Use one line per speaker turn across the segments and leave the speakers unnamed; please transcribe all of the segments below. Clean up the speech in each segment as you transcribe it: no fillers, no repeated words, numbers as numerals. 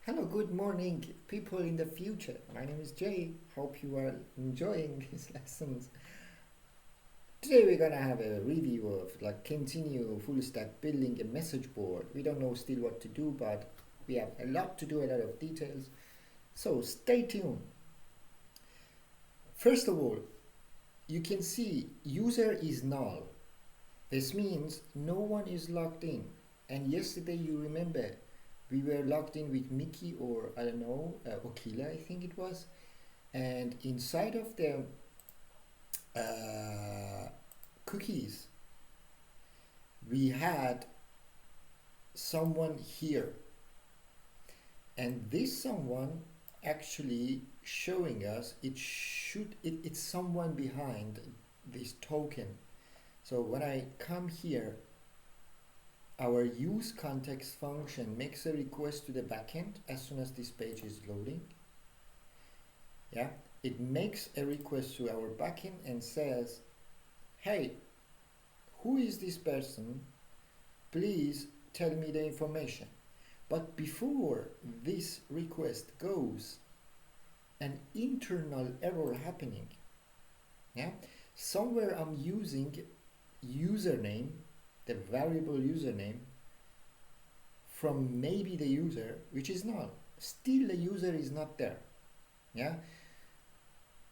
Hello, good morning, people in the future. My name is Jay. Hope you are enjoying these lessons. Today we're gonna have a review of continue full stack building a message board. We don't know still what to do, but we have a lot to do, a lot of details. So stay tuned. First of all, you can see user is null. This means no one is logged in. And yesterday you remember we were logged in with Mickey or I don't know, Okila I think it was. And inside of the cookies, we had someone here. And this someone actually showing us it's someone behind this token. So when I come here, our use context function makes a request to the backend as soon as this page is loading. Yeah, it makes a request to our backend and says, hey, who is this person? Please tell me the information. But before this request goes, an internal error happening. Yeah, somewhere I'm using username, the variable username from maybe the user, which is null. Still the user is not there. Yeah,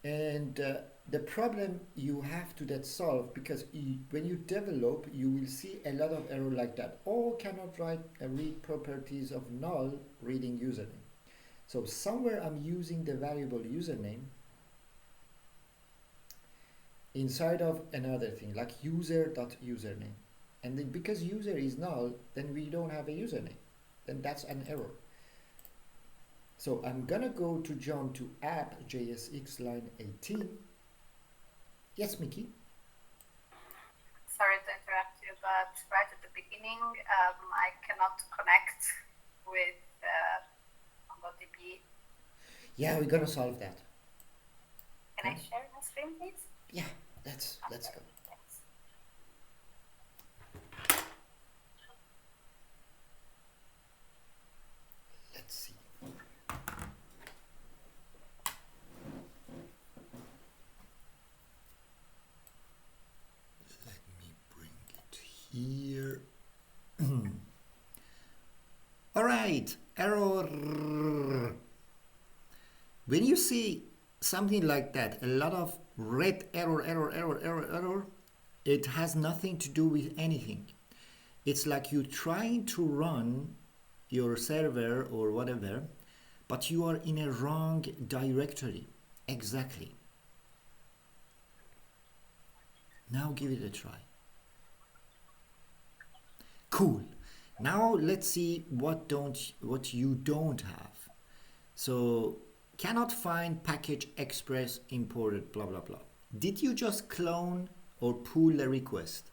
and the problem you have to that solve, because when you develop you will see a lot of error like that. All cannot read properties of null reading username. So somewhere I'm using the variable username inside of another thing like user.username, and then because user is null, then we don't have a username, then that's an error. So I'm gonna go to jump to app.jsx line 18. Yes, Mickey?
Sorry to interrupt you, but right at the beginning, I cannot connect with MongoDB.
Yeah, we're gonna solve that.
Can I share my screen, please?
Yeah, let's go.
Thanks.
Let's see. Let me bring it here. All right, error. When you see something like that, a lot of red error, it has nothing to do with anything. It's like you trying to run your server or whatever, but you are in a wrong directory. Exactly. Now give it a try. Cool. Now let's see what you don't have. So cannot find package express imported blah blah blah. Did you just clone or pull the request?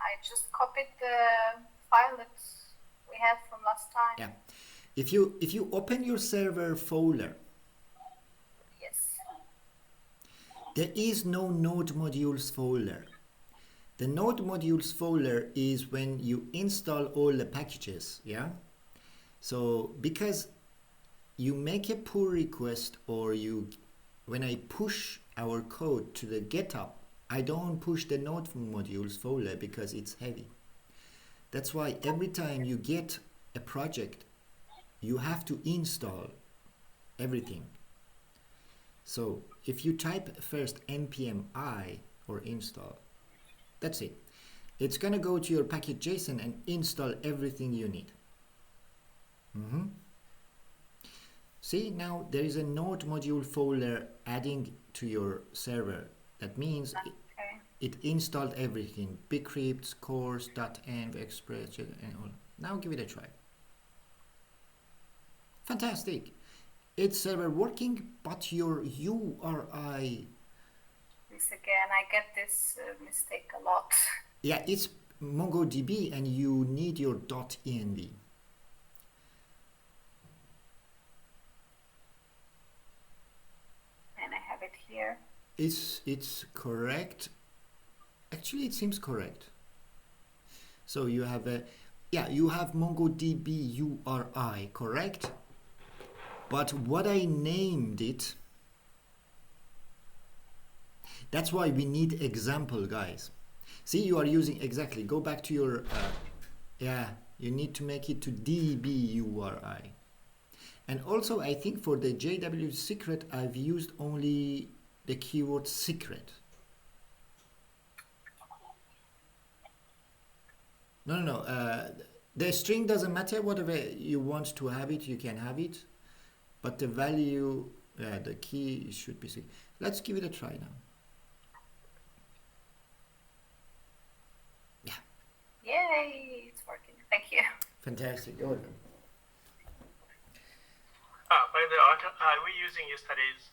I just copied the file that we had from last time.
Yeah. If you open your server folder,
Yes.
there is no node modules folder. The node modules folder is when you install all the packages, yeah? So because you make a pull request, or when I push our code to the GitHub, I don't push the node modules folder because it's heavy. That's why every time you get a project, you have to install everything. So if you type first npm I or install, that's it. It's gonna go to your package.json and install everything you need. See, now there is a node module folder adding to your server. That means it installed everything: bcrypt, course, .env, express, and all. Now give it a try. Fantastic. It's server working, but your URI.
This again, I get this mistake a lot.
Yeah, it's MongoDB and you need your .env.
And I have it here.
It's correct. Actually, it seems correct. So you have a Yeah, you have MongoDB URI, correct? But what I named it, that's why we need example, guys. See, you are using, exactly, go back to your, yeah, you need to make it to DB URI. And also, I think for the JW secret, I've used only the keyword secret. No. The string doesn't matter. Whatever you want to have it, you can have it. But the value, the key should be secret. Let's give it a try now. Yeah.
Yay, it's working. Thank you.
Fantastic. You're welcome.
By the way, are we using yesterday's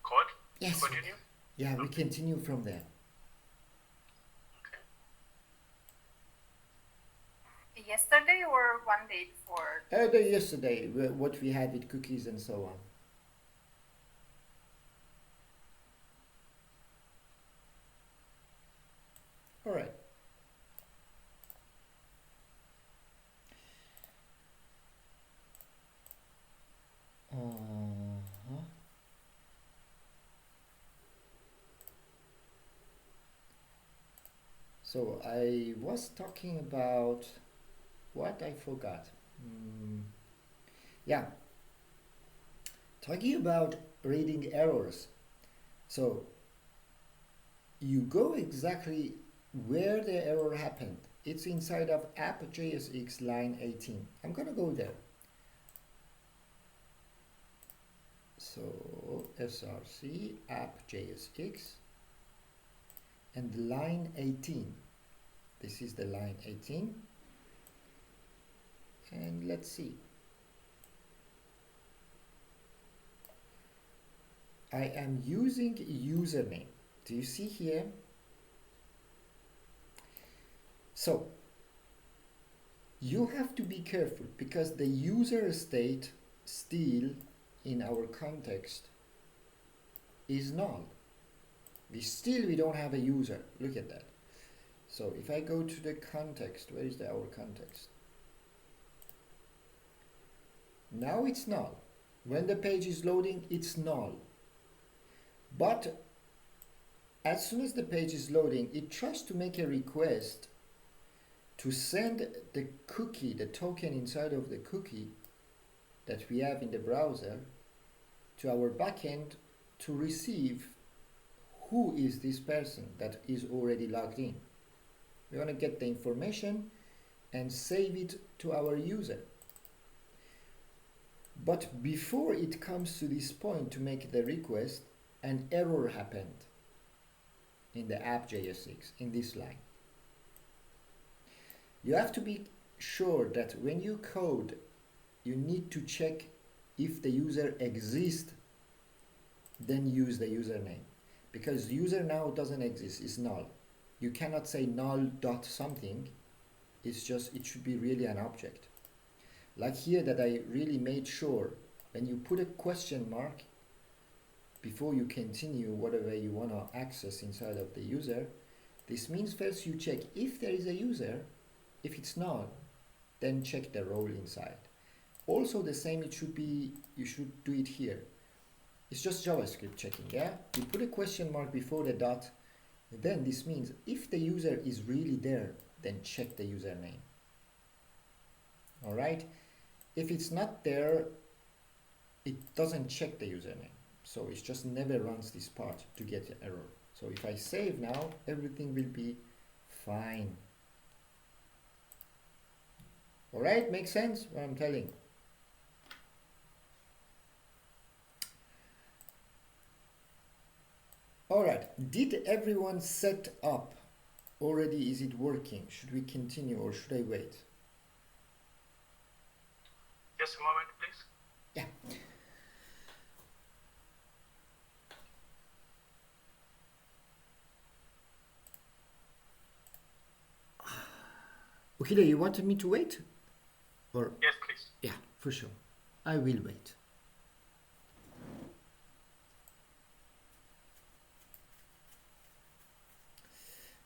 code?
Yes.
Continue?
Yeah, we continue from there.
Yesterday or one day before?
Yesterday, what we had with cookies and so on. All right. So I was talking about what I forgot. Yeah, talking about reading errors. So you go exactly where the error happened. It's inside of app.jsx line 18. I'm gonna go there. So src app.jsx and line 18. This is the line 18. And let's see. I am using username. Do you see here? So you have to be careful because the user state still in our context is null. We don't have a user. Look at that. So if I go to the context, where is our context? Now it's null. When the page is loading, it's null. But as soon as the page is loading, it tries to make a request to send the cookie, the token inside of the cookie that we have in the browser to our backend to receive who is this person that is already logged in. We want to get the information and save it to our user. But before it comes to this point to make the request, an error happened in the app.jsx in this line. You have to be sure that when you code, you need to check if the user exists, then use the username. Because user now doesn't exist, it's null. You cannot say null dot something, it's just, it should be really an object. Like here that I really made sure when you put a question mark before you continue whatever you want to access inside of the user, this means first you check if there is a user. If it's null, then check the role inside. Also the same, it should be, you should do it here. It's just JavaScript checking, yeah? You put a question mark before the dot, then this means if the user is really there, then check the username. All right? If it's not there, it doesn't check the username. So it just never runs this part to get an error. So if I save now, everything will be fine. All right, makes sense what I'm telling. All right, did everyone set up already? Is it working? Should we continue or should I wait?
Just a moment, please.
Yeah. Okay, you wanted me to wait? Or
Yes, please.
yeah, for sure. I will wait.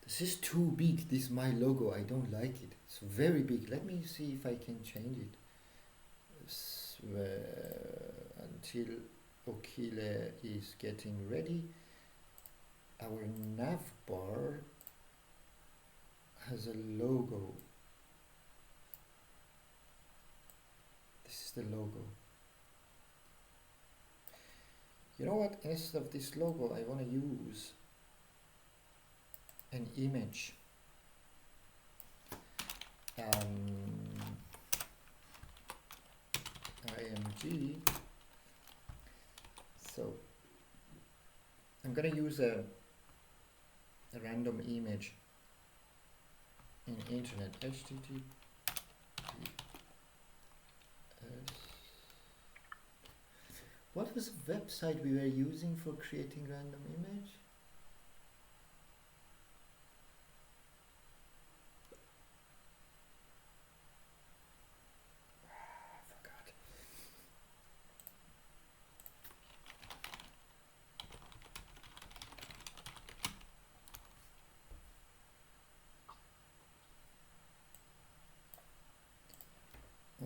The This is too big. This is my logo. I don't like it. It's very big. Let me see if I can change it. Until Okile is getting ready. Our nav bar has a logo. This is the logo. You know what? Instead of this logo, I want to use an image. IMG. So I'm gonna use a random image in internet. HTTPS. What was the website we were using for creating random image?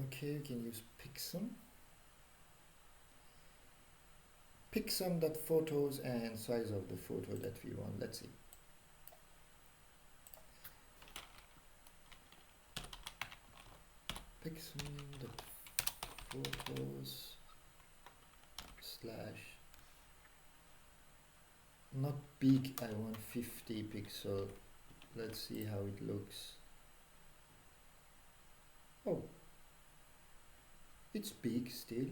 Okay, we can use Pixum. Pixum.photos and size of the photo that we want. Let's see. Pixum.photos slash not big, I want 50 pixel. Let's see how it looks. Oh, it's big still.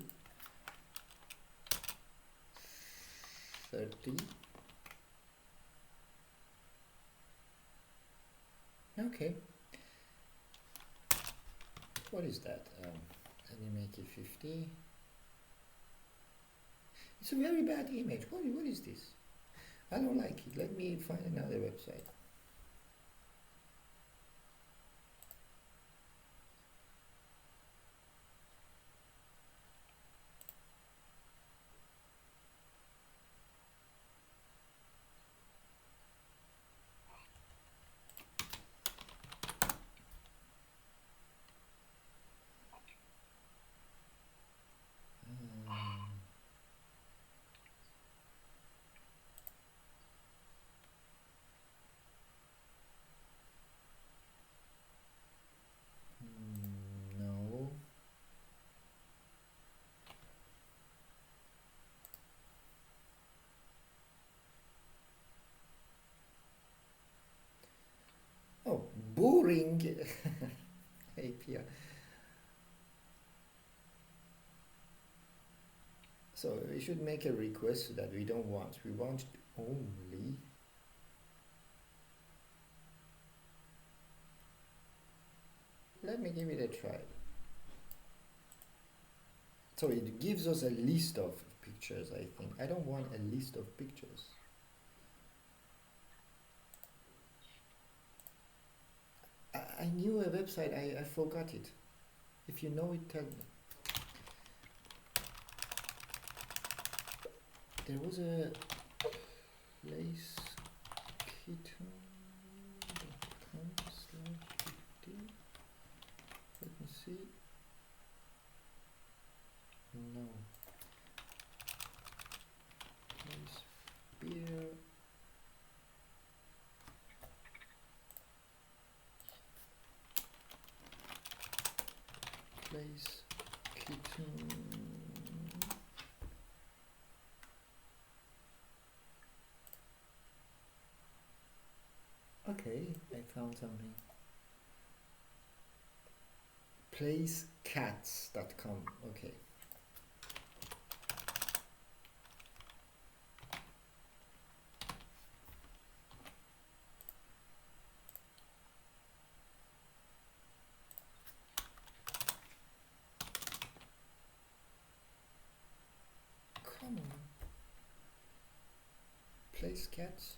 30. Okay. What is that? Let me make it 50. It's a very bad image. What is this? I don't like it. Let me find another website. No. Oh, boring API. So we should make a request that we don't want. We want only let me give it a try. So it gives us a list of pictures, I think. I don't want a list of pictures. I knew a website, I forgot it. If you know it, tell me. There was a place kitten.com/50. Let me see. No. Place beer. Place kitten. Okay, I found something. Placecats.com. Okay. Come on. Placecats.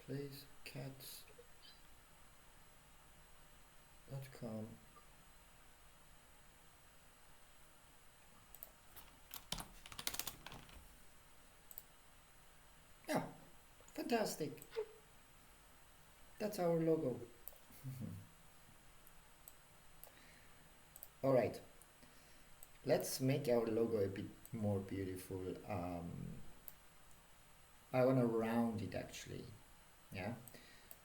Placecats.com. Yeah, fantastic. That's our logo. All right. Let's make our logo a bit more beautiful. I want to round it actually. Yeah.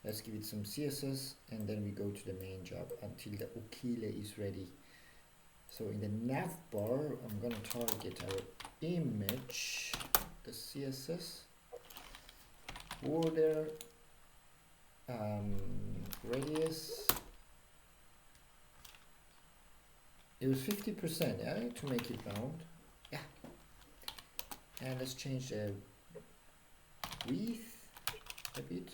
Let's give it some CSS and then we go to the main job until the ukile is ready. So in the nav bar, I'm going to target our image, the CSS, border, radius. It was 50%, yeah, to make it round. Yeah. And let's change the width a bit.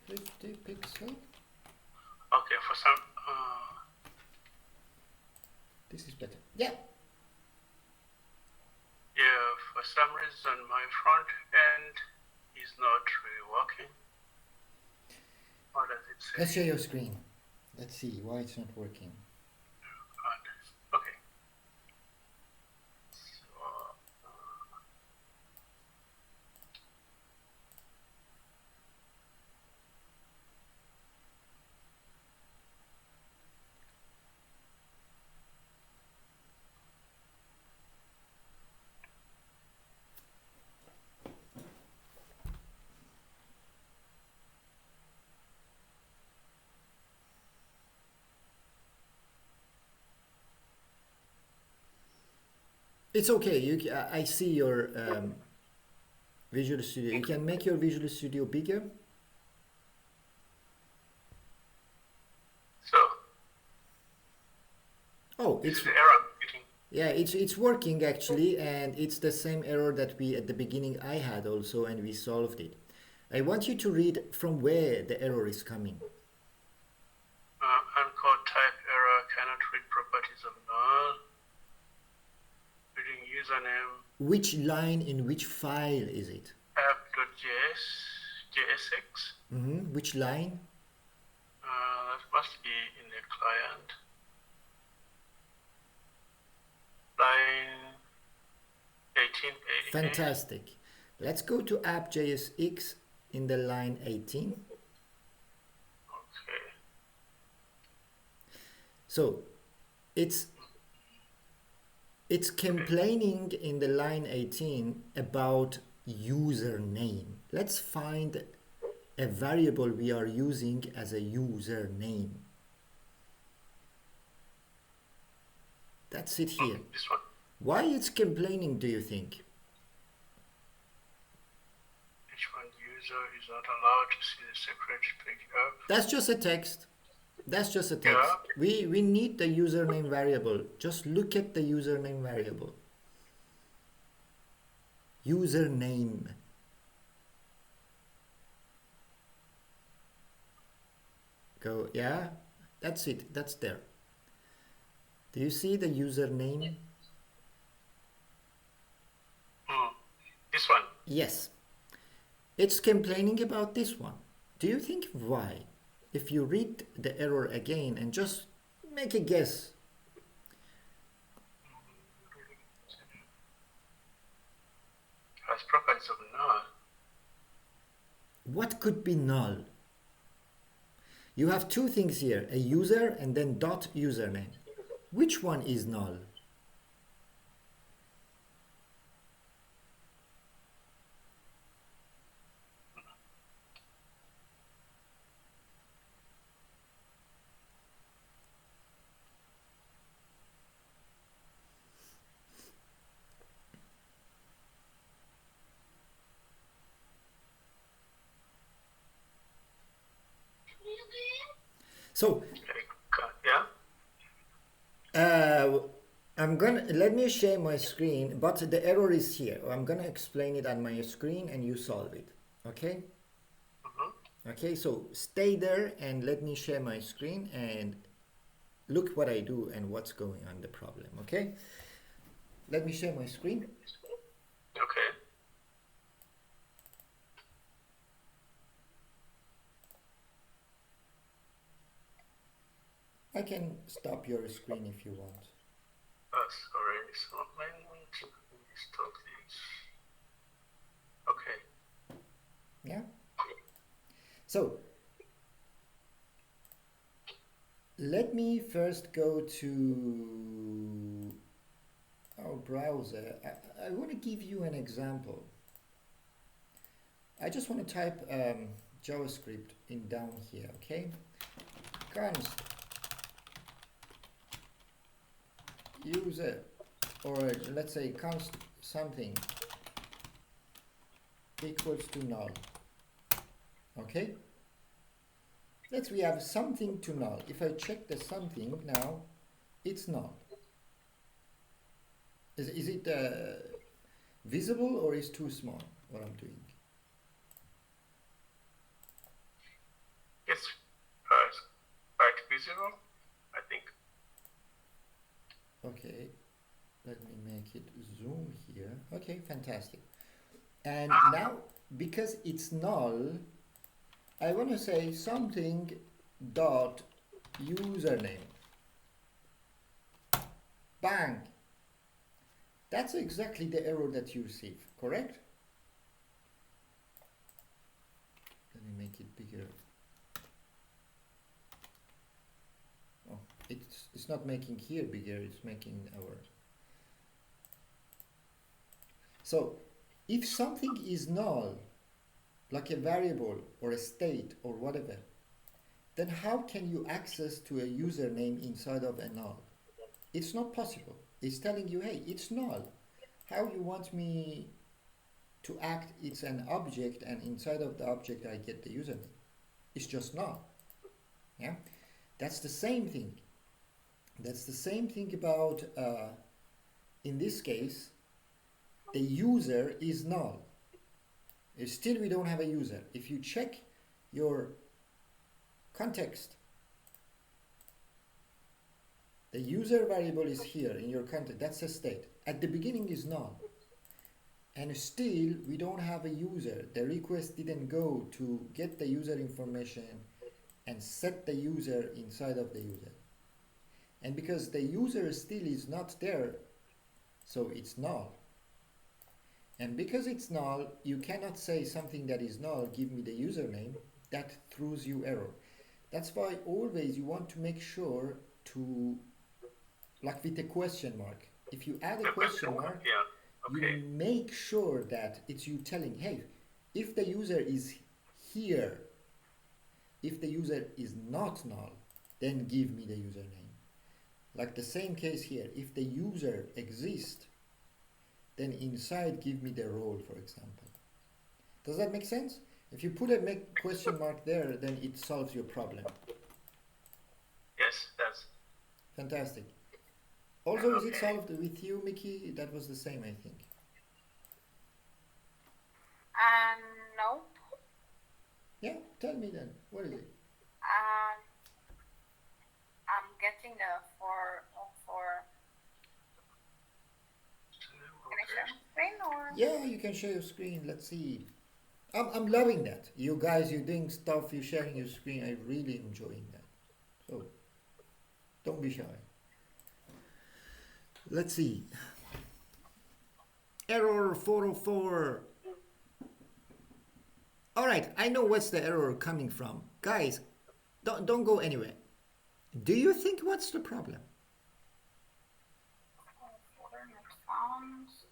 50 pixel.
Okay, for some.
This is better. Yeah.
Yeah, for some reason my front end is not really working. What does it say?
Let's share your screen. Let's see why it's not working.
Okay. So,
It's okay. I see your Visual Studio. You can make your Visual Studio bigger.
so
Oh,
this
it's
is the error getting.
yeah, it's working actually, and it's the same error that we at the beginning I had also, and we solved it. I want you to read from where the error is coming.
Uncode type error, cannot read properties of null. Reading username.
Which line in which file is it?
App.js, JSX.
Which line?
That must be in the client. Line 1888.
Fantastic. Let's go to app.jsx in the line 18.
Okay.
So it's complaining in the line 18 about username. Let's find a variable we are using as a username. That's it here.
This one.
Why it's complaining, do you think?
Each one user is not allowed to see the separate page up.
That's just a text. That's just a text.
Yeah.
We need the username variable. Just look at the username variable. Username. Go, yeah, that's it. That's there. Do you see the username?
This one.
Yes. It's complaining about this one. Do you think why? If you read the error again and just make a guess.
Has properties of null.
What could be null? You have two things here, a user and then dot username. Which one is null? So,
yeah.
I'm gonna let me share my screen, but the error is here. I'm gonna explain it on my screen and you solve it. Okay? Okay, so stay there and let me share my screen and look what I do and what's going on the problem. Okay? Let me share my screen.
Okay.
I can stop your screen if you want.
Sorry, it's not language. Stop this. Okay.
Yeah. So let me first go to our browser. I want to give you an example. I just want to type JavaScript in down here, okay? Const user, or let's say const something equals to null, okay? We have something to null. If I check the something now, it's null. Is it visible or is too small what I'm doing?
It's quite visible, I think.
Okay, let me make it zoom here. Okay, fantastic. And now, because it's null, I want to say something dot username. Bang! That's exactly the error that you receive, correct? Let me make it bigger. Oh, it's not making here bigger, it's making our... So, if something is null, like a variable or a state or whatever, then how can you access to a username inside of a null? It's not possible. It's telling you, hey, it's null. How you want me to act? It's an object, and inside of the object I get the username. It's just null. Yeah, that's the same thing. That's the same thing about, in this case, the user is null. Still we don't have a user. If you check your context, the user variable is here in your context. That's a state. At the beginning is null. And still we don't have a user. The request didn't go to get the user information and set the user inside of the user. And because the user still is not there, so it's null. And because it's null, you cannot say something that is null, give me the username. That throws you error. That's why always you want to make sure to, like with a question mark, if you add a question mark,
yeah. Okay.
you make sure that it's you telling, hey, if the user is here, if the user is not null, then give me the username. Like the same case here, if the user exists, then inside give me the role, for example. Does that make sense? If you put a question mark there, then it solves your problem.
Yes, that's
fantastic. Also, is it solved with you, Mickey? That was the same, I think.
No.
Yeah, tell me then. What is it?
I'm getting a for. Can I share my screen or?
Yeah, you can share your screen. Let's see. I'm loving that. You guys, you're doing stuff, you're sharing your screen. I'm really enjoying that. So, don't be shy. Let's see. Error 404. All right, I know what's the error coming from. Guys, don't go anywhere. Do you think what's the problem?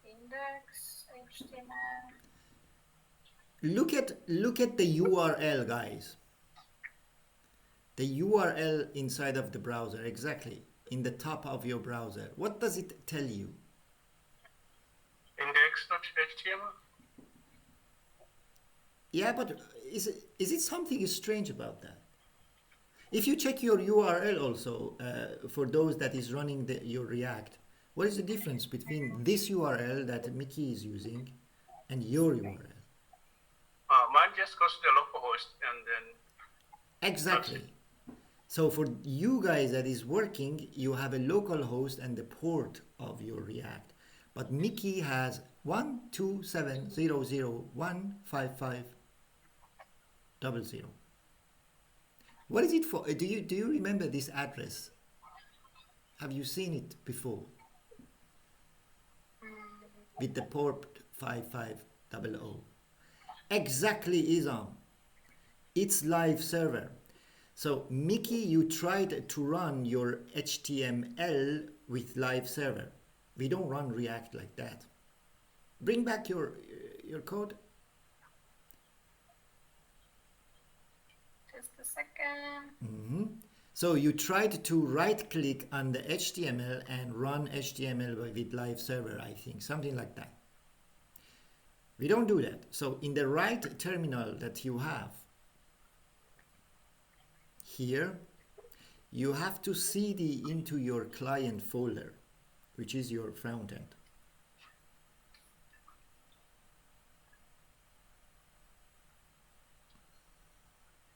Index, HTML.
Look at the URL, guys. The URL inside of the browser, exactly, in the top of your browser. What does it tell you?
Index.html.
Yeah, but is it something strange about that? If you check your URL also, for those that is running your React, what is the difference between this URL that Mickey is using and your URL?
Mine just goes to the localhost and then...
Exactly. So for you guys that is working, you have a local host and the port of your React. But Mickey has 127.00155.00. What is it for? Do you remember this address? Have you seen it before? with the port 5500. Exactly, Isam. It's live server. So Mickey, you tried to run your HTML with live server. We don't run React like that. Bring back your code.
Just a second.
So you tried to right click on the HTML and run HTML with live server, I think, something like that. We don't do that. So in the right terminal that you have here, you have to cd into your client folder, which is your front end.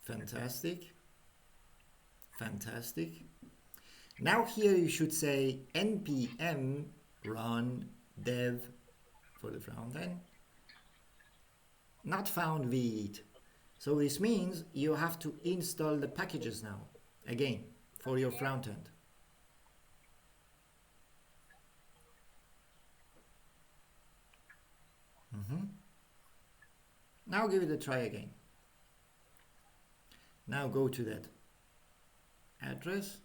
Fantastic. Fantastic. Now here you should say npm run dev for the front end. Not found with. So this means you have to install the packages now, again, for your front end. Now give it a try again. Now go to that address.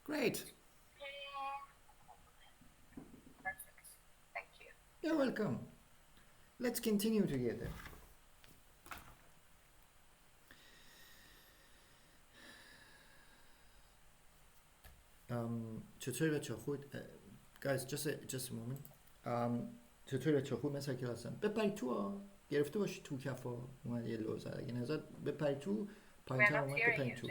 Great.
Perfect. Thank you.
You're welcome. Let's continue together. چطوری بچه خود guys just a moment. چطوری بچه خود مثل که هستن بپری تو ها گرفته باشی تو کفا اومد یه لو زد اگه نزد بپری تو پایین تر اومد بپری تو.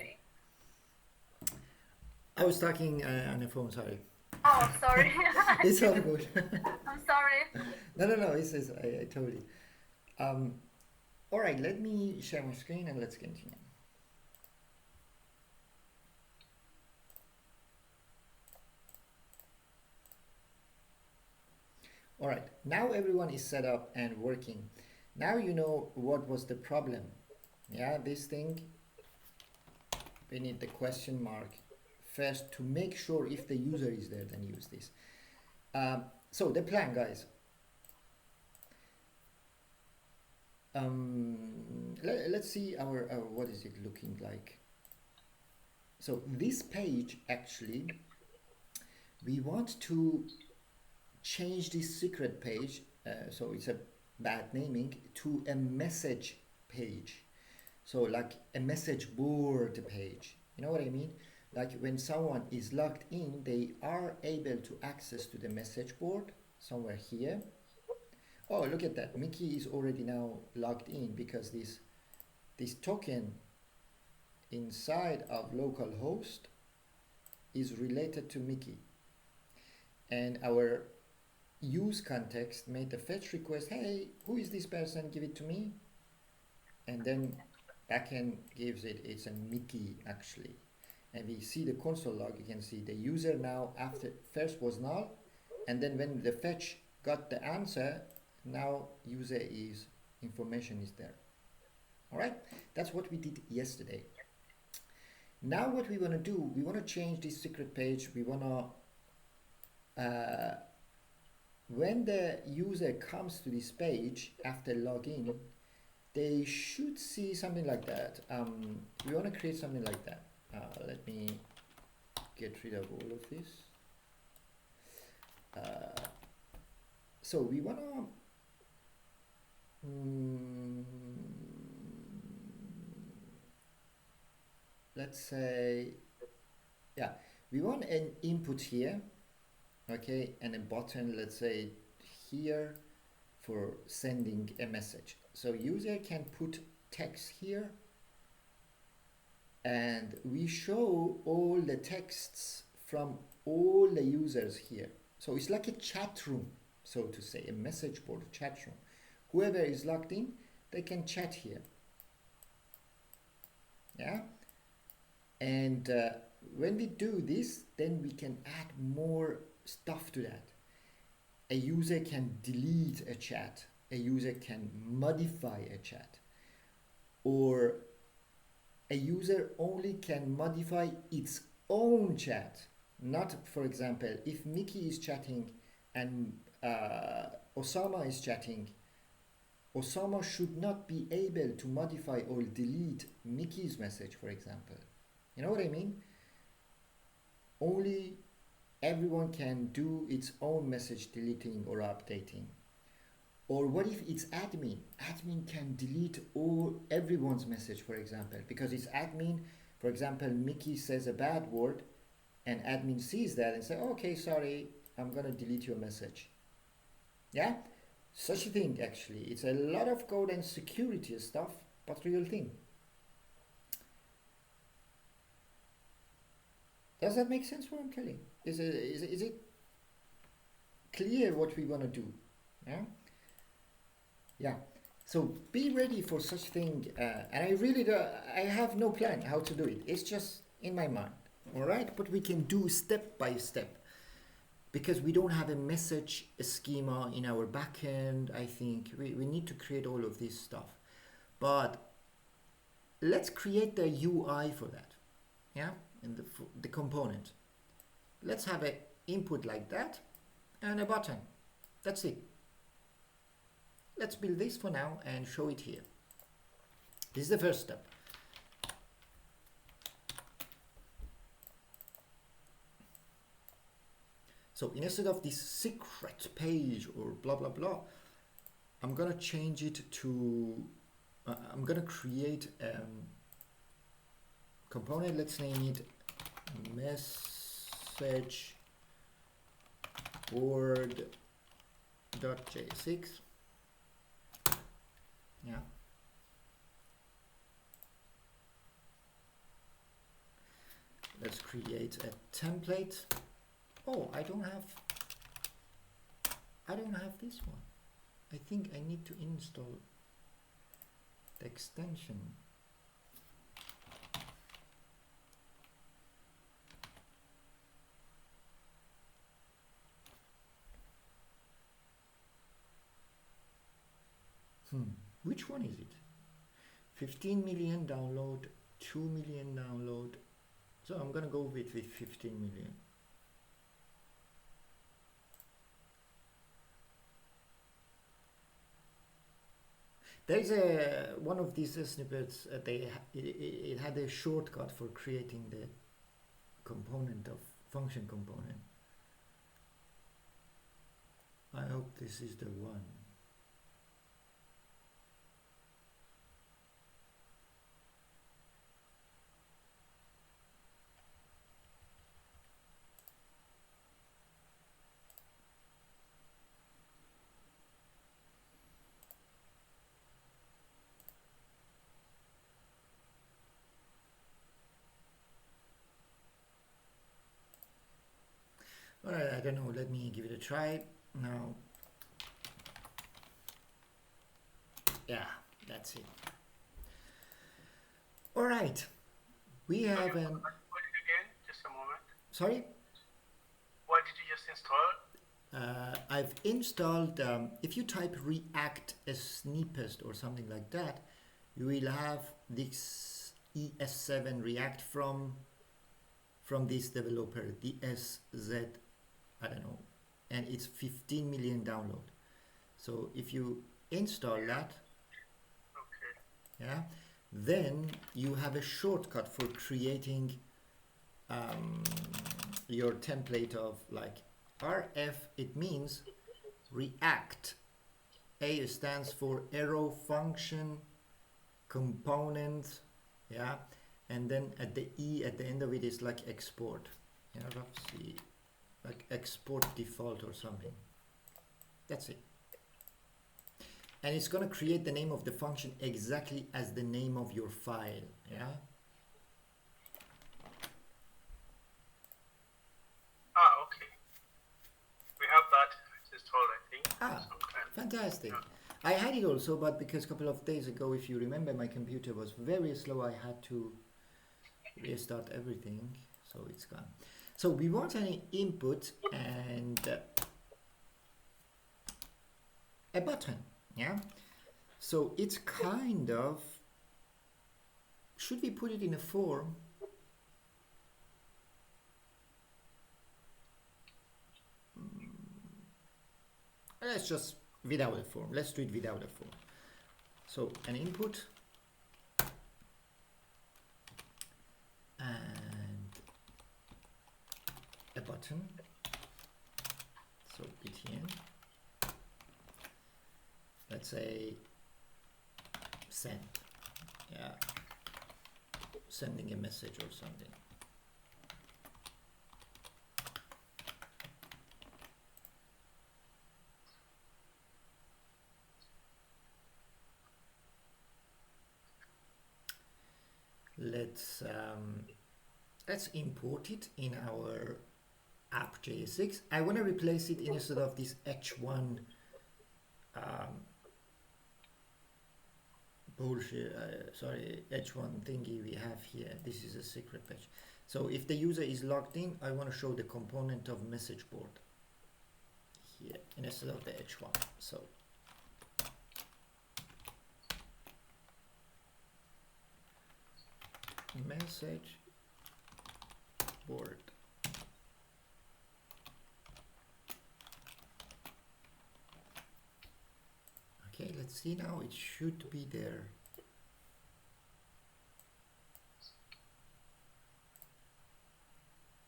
I was talking on the phone, sorry.
Oh, sorry.
It's all good.
I'm sorry.
No, it's I told you. All right, let me share my screen and let's continue. All right, now everyone is set up and working. Now you know what was the problem. Yeah, this thing, we need the question mark first to make sure if the user is there, then use this. So the plan, guys. Let's see our what is it looking like. So this page, actually, we want to change this secret page, so it's a bad naming, to a message page. So like a message board page. You know what I mean? Like when someone is logged in, they are able to access to the message board somewhere here. Oh, look at that. Mickey is already now logged in because this token inside of localhost is related to Mickey. And our use context made the fetch request, hey, who is this person? Give it to me. And then backend gives it, it's a Mickey actually. And we see the console log, you can see the user now after first was null. And then when the fetch got the answer, now user is, information is there. All right, that's what we did yesterday. Now what we want to do, we want to change this secret page. We want to, when the user comes to this page after login, they should see something like that. We want to create something like that. Let me get rid of all of this. So we want to let's say, yeah, we want an input here, okay, and a button, let's say here, for sending a message. So user can put text here, and we show all the texts from all the users here. So it's like a chat room, so to say, a message board, chat room. Whoever is logged in, they can chat here. Yeah. And when we do this, then we can add more stuff to that. A user can delete a chat. A user can modify a chat. Or a user only can modify its own chat. Not, for example, if Mickey is chatting and Osama is chatting, Osama should not be able to modify or delete Mickey's message, for example. You know what I mean? Only everyone can do its own message deleting or updating. Or what if it's admin? Admin can delete everyone's message, for example, because it's admin. For example, Mickey says a bad word, and admin sees that and say, "Okay, sorry, I'm gonna delete your message." Yeah, such a thing actually. It's a lot of code and security stuff, but real thing. Does that make sense? What I'm telling? Is it clear what we want to do? Yeah. Yeah. So be ready for such thing, and I really I have no plan how to do it. It's just in my mind, all right. But we can do step by step because we don't have a message schema in our backend. I think we need to create all of this stuff, but let's create the UI for that. Yeah, in the component. Let's have an input like that and a button. That's it. Let's build this for now and show it here. This is the first step. So instead of this secret page or blah blah blah, I'm gonna change it to I'm gonna create a component. Let's name it message board.j6. Yeah. Let's create a template. Oh, I don't have this one. I think I need to install the extension. Which one is it? 15 million download, 2 million download. So I'm gonna go with 15 million. There's one of these snippets. It had a shortcut for creating the component of function component. I hope this is the one. Alright, I don't know, let me give it a try now. Yeah, that's it. Alright, we have an...
What again? Just a moment.
Sorry?
What did you just install?
I've installed, if you type React a snippet or something like that, you will have this ES7 React from this developer, DSZ, I don't know, and it's 15 million download. So if you install that,
Okay.
yeah, then you have a shortcut for creating your template of like RF. It means React. A stands for arrow function component, yeah, and then at the E at the end of it is like export. Yeah, let's see, like export default or something. That's it. And it's going to create the name of the function exactly as the name of your file, yeah?
Okay. We have that installed, I think.
Fantastic.
Yeah.
I had it also, but because a couple of days ago, if you remember, my computer was very slow. I had to restart everything, so it's gone. So we want an input and a button, yeah? So it's kind of, should we put it in a form? Let's just without a form. Let's do it without a form. So an input and a button. So btn. Let's say send. Yeah. Sending a message or something. Let's import it in our app.js6. I want to replace it instead of this h1 bullshit, sorry, h1 thingy we have here. This is a secret page. So if the user is logged in, I want to show the component of message board here instead of the h1. So message board. Okay, let's see now. It should be there.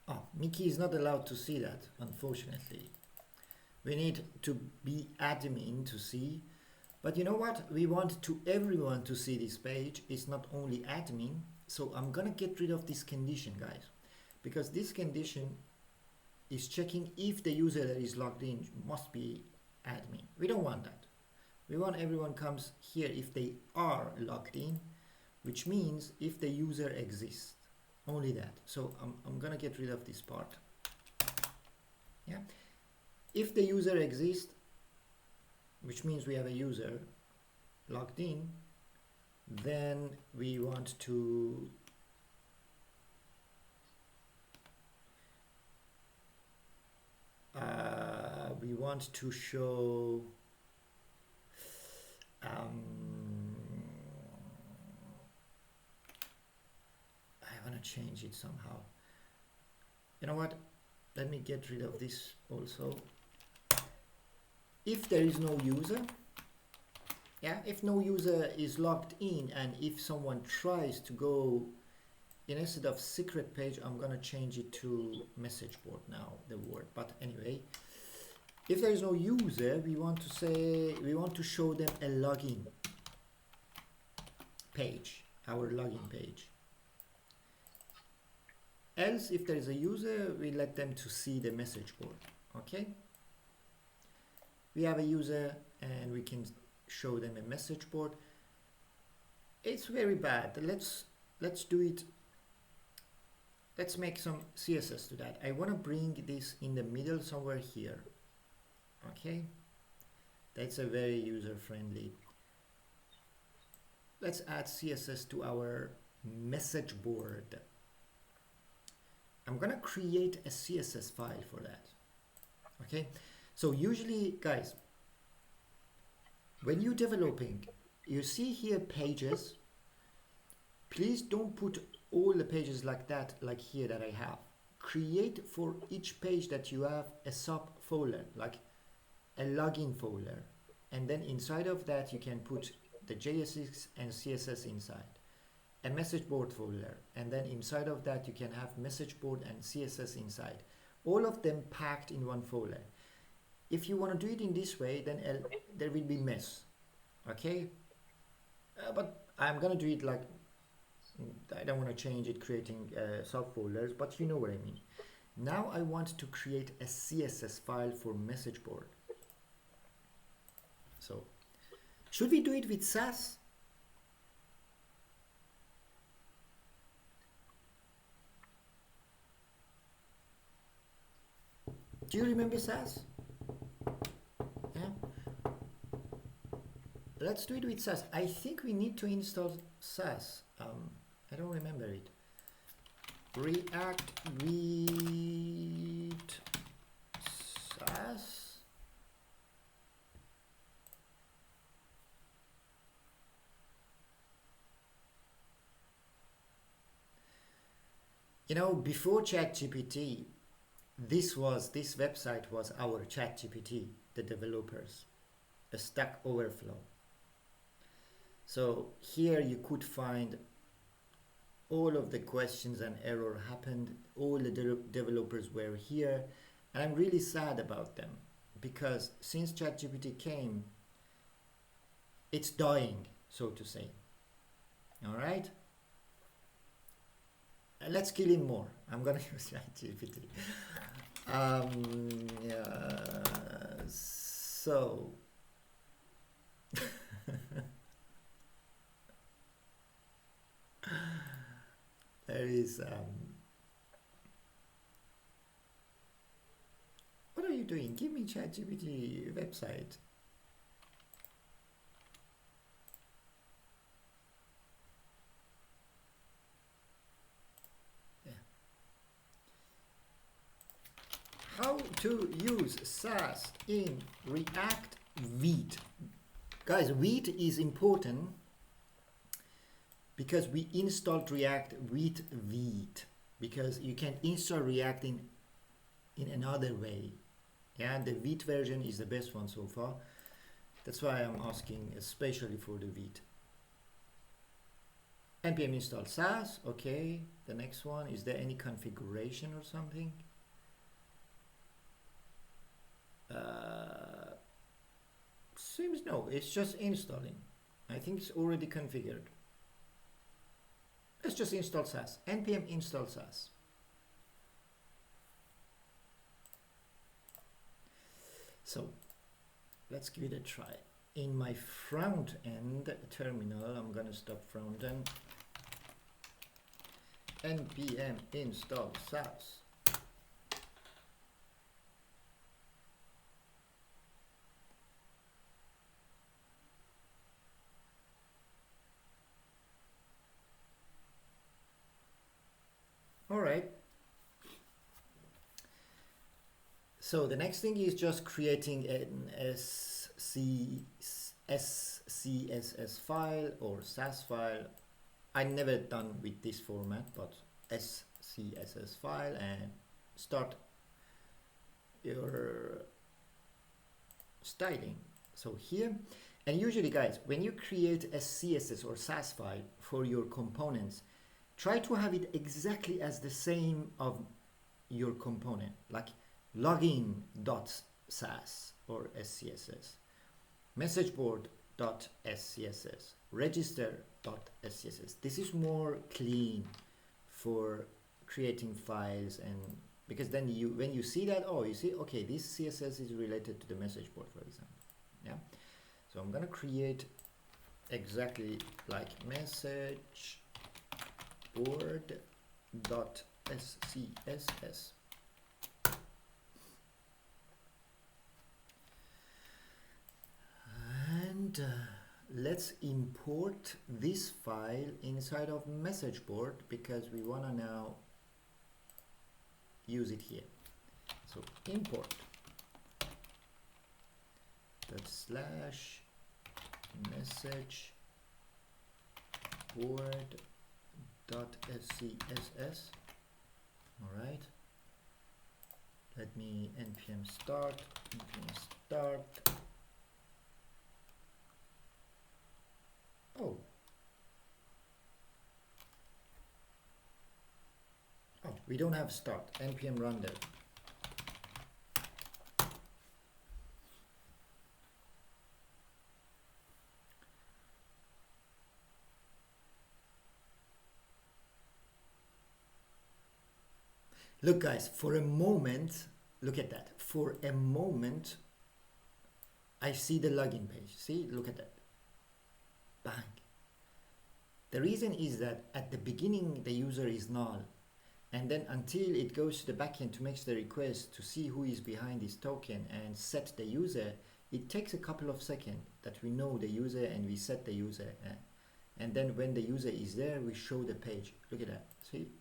Oh, Mickey is not allowed to see that, unfortunately. We need to be admin to see. But you know what? We want everyone to see this page. It's not only admin. So I'm gonna get rid of this condition, guys, because this condition is checking if the user that is logged in must be admin. We don't want that. We want everyone comes here if they are logged in, which means if the user exists, only that. So I'm gonna get rid of this part. Yeah, if the user exists, which means we have a user logged in, then we want to show I want to change it somehow. You know what? Let me get rid of this also. If there is no user, yeah, if no user is logged in, and if someone tries to go instead of secret page, I'm gonna change it to message board now, the word. But anyway, if there is no user, we want to show them a login page, our login page. Else, if there is a user, we let them to see the message board. Okay, we have a user and we can show them a message board. It's very bad. Let's do it. Let's make some CSS to that. I want to bring this in the middle somewhere here. Okay, that's a very user friendly. Let's add CSS to our message board. I'm gonna create a CSS file for that. Okay, so usually, guys, when you're developing, you see here pages. Please don't put all the pages like that, like here that I have. Create for each page that you have a sub folder, like a login folder, and then inside of that you can put the JSX and CSS inside. A message board folder, and then inside of that you can have message board and CSS inside. All of them packed in one folder. If you want to do it in this way, then there will be mess. Okay, but I'm gonna do it like, I don't want to change it creating subfolders, but you know what I mean. Now I want to create a CSS file for message board. So should we do it with Sass? Do you remember Sass? Yeah. Let's do it with Sass. I think we need to install Sass. I don't remember it. React with Sass. You know, before ChatGPT, this website was our ChatGPT. the developers, a Stack Overflow. So here you could find all of the questions and error happened, all the developers were here, and I'm really sad about them because since ChatGPT came, it's dying, so to say. All right? Let's kill him more. I'm gonna use ChatGPT. Yeah, so there is what are you doing? Give me ChatGPT website. Yeah. How to use Sass in React Vite. Guys, Vite is important because we installed React with Vite, because you can install React in another way. Yeah, the Vite version is the best one so far. That's why I'm asking especially for the Vite. npm install Sass. Okay, the next one, is there any configuration or something? Seems no, it's just installing. I think it's already configured. Let's just install Sass. npm install Sass. So let's give it a try. In my front end terminal, I'm gonna stop front end. npm install Sass. All right. So the next thing is just creating an SCSS file or Sass file. I never done with this format, but SCSS file, and start your styling. So here, and usually guys, when you create a CSS or Sass file for your components, try to have it exactly as the same of your component, like login.sass or SCSS, messageboard.scss, register.scss. This is more clean for creating files, and because then when you see that, oh, you see, okay, this CSS is related to the message board, for example. Yeah. So I'm gonna create exactly like messageboard.scss. And let's import this file inside of message board because we want to now use it here. So import /message board.scss. all right, let me npm start. Oh, we don't have start. npm run dev. Look guys, for a moment, look at that. For a moment, I see the login page. See, look at that. Bang. The reason is that at the beginning, the user is null. And then until it goes to the backend to make the request to see who is behind this token and set the user, it takes a couple of seconds that we know the user and we set the user. And then when the user is there, we show the page. Look at that. See?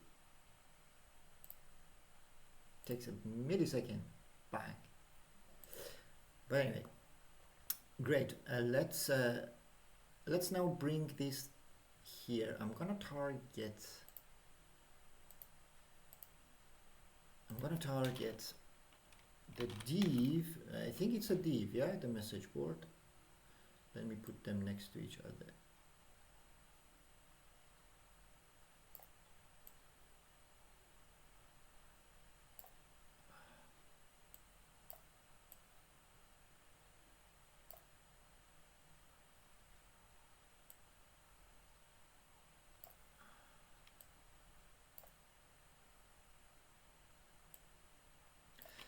Takes a millisecond. Bang. But anyway, great. Let's now bring this here. I'm gonna target the div, I think it's a div, yeah, the message board. Let me put them next to each other.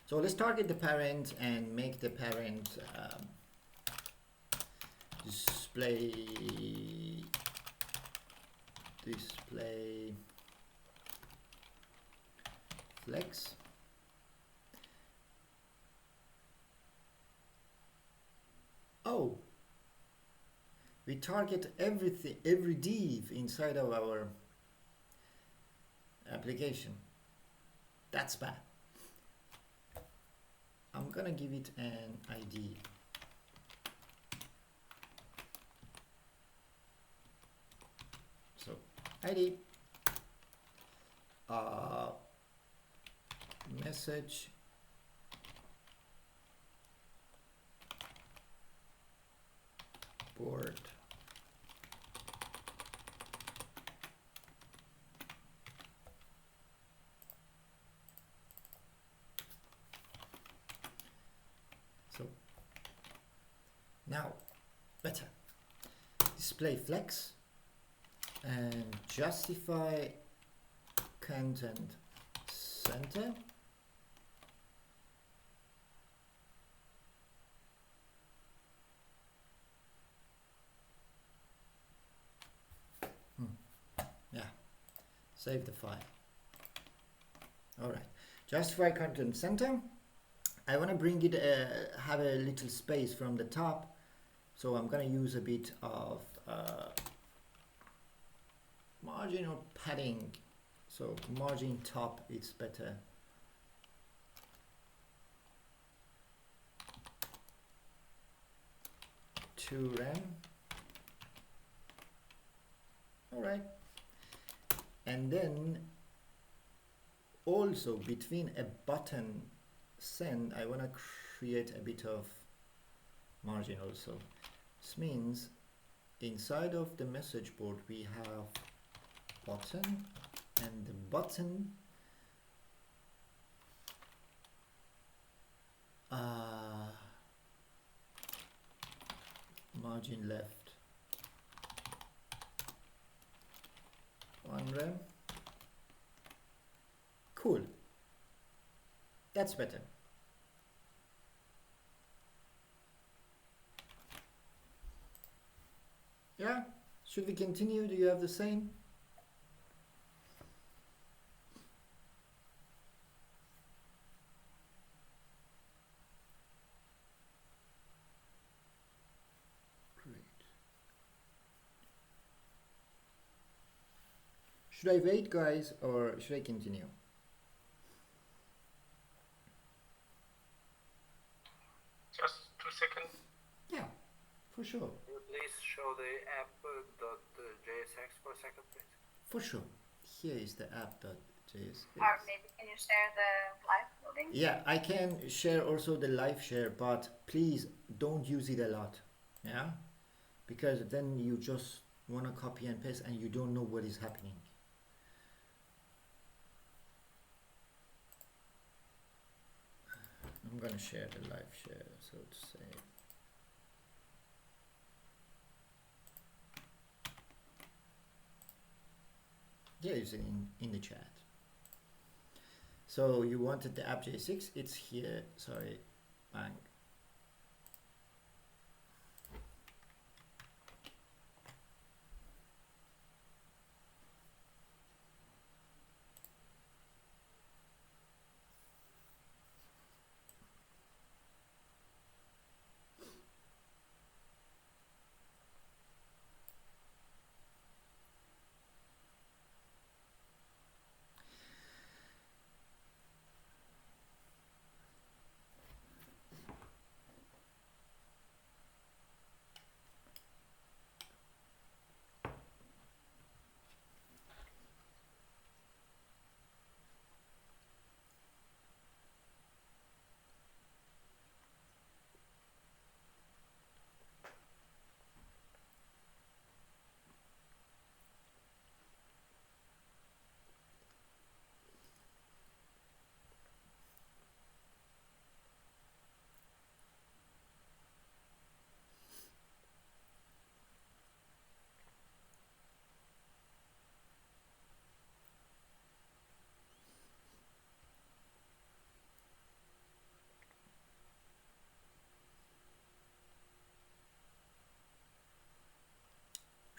So let's target the parent and make the parent display flex. Oh, we target everything, every div inside of our application. That's bad. I'm gonna give it an ID. So ID message board so now better display flex and justify content center. Yeah, save the file. All right, justify content center. I want to bring it, have a little space from the top, so I'm going to use a bit of margin or padding. So margin top, it's better. To rem. All right, and then also between a button send, I want to create a bit of margin also. This means inside of the message board we have button, and the button margin left 1 rem. Cool, that's better. Yeah, should we continue? Do you have the same? Great. Should I wait, guys, or should I continue?
Just 2 seconds.
Yeah, for sure.
Can you please show the app.jsx for a second, please?
For sure. Here is the app.js.
Or maybe can you share the live loading?
Yeah, I can share also the live share, but please don't use it a lot. Yeah, because then you just want to copy and paste and you don't know what is happening. I'm gonna share the live share, so to say. Yeah, it's in the chat. So you wanted the app J6, it's here, sorry, bang.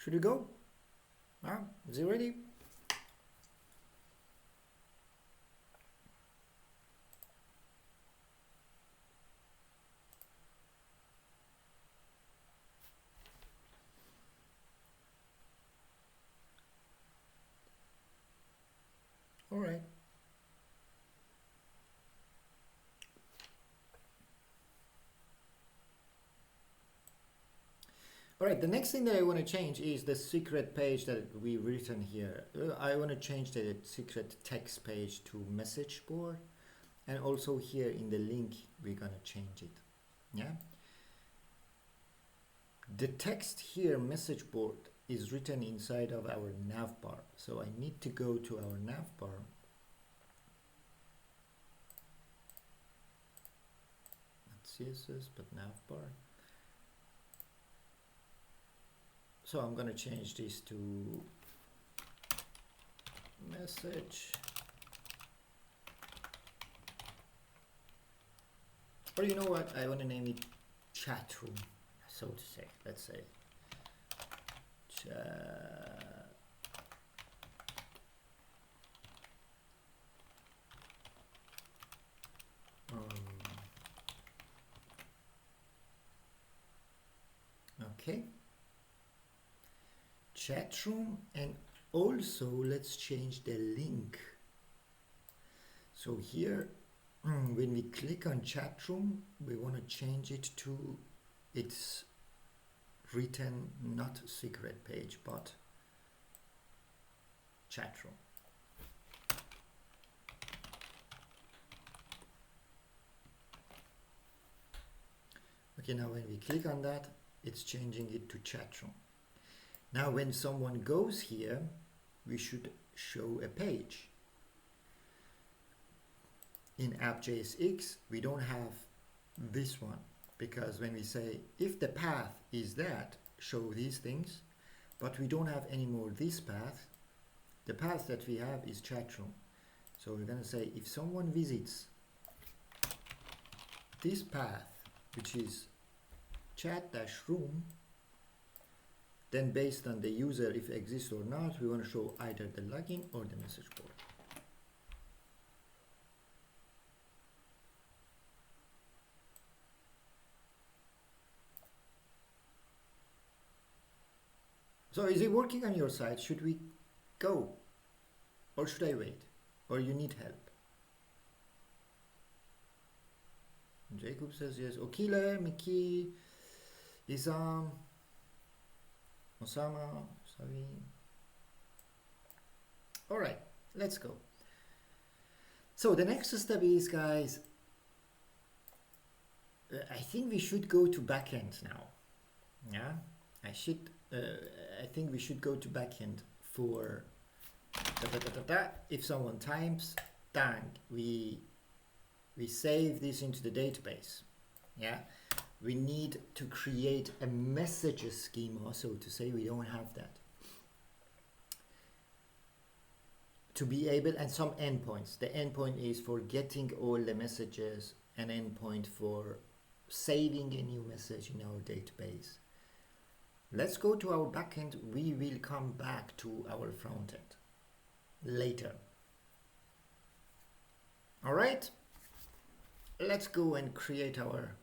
Should we go? Is it ready? All right. All right, the next thing that I want to change is the secret page that we've written here. I want to change the secret text page to message board, and also here in the link we're going to change it. Yeah. The text here, message board, is written inside of our navbar. So I need to go to our navbar. Not CSS, but navbar. So I'm going to change this to message. Or you know what? I want to name it chat room, so to say. Let's say chat. Okay. Chat room, and also let's change the link. So here, when we click on chat room, we want to change it to it's written not secret page but chat room. Okay, now when we click on that, it's changing it to chat room. Now when someone goes here, we should show a page. In app.jsx, we don't have this one, because when we say if the path is that, show these things, but we don't have anymore this path. The path that we have is chat room. So we're going to say if someone visits this path, which is chat-room, then based on the user, if it exists or not, we want to show either the login or the message board. So is it working on your side? Should we go? Or should I wait? Or you need help? Jacob says yes. Okile, Miki, Isam, Osama, Savin. All right, let's go. So the next step is, guys, I think we should go to backend now. Yeah, I think we should go to backend for if someone types, dang, we save this into the database. Yeah, we need to create a message schema, so to say. We don't have that. To be able, and some endpoints. The endpoint is for getting all the messages, an endpoint for saving a new message in our database. Let's go to our backend. We will come back to our frontend later. All right, let's go and create our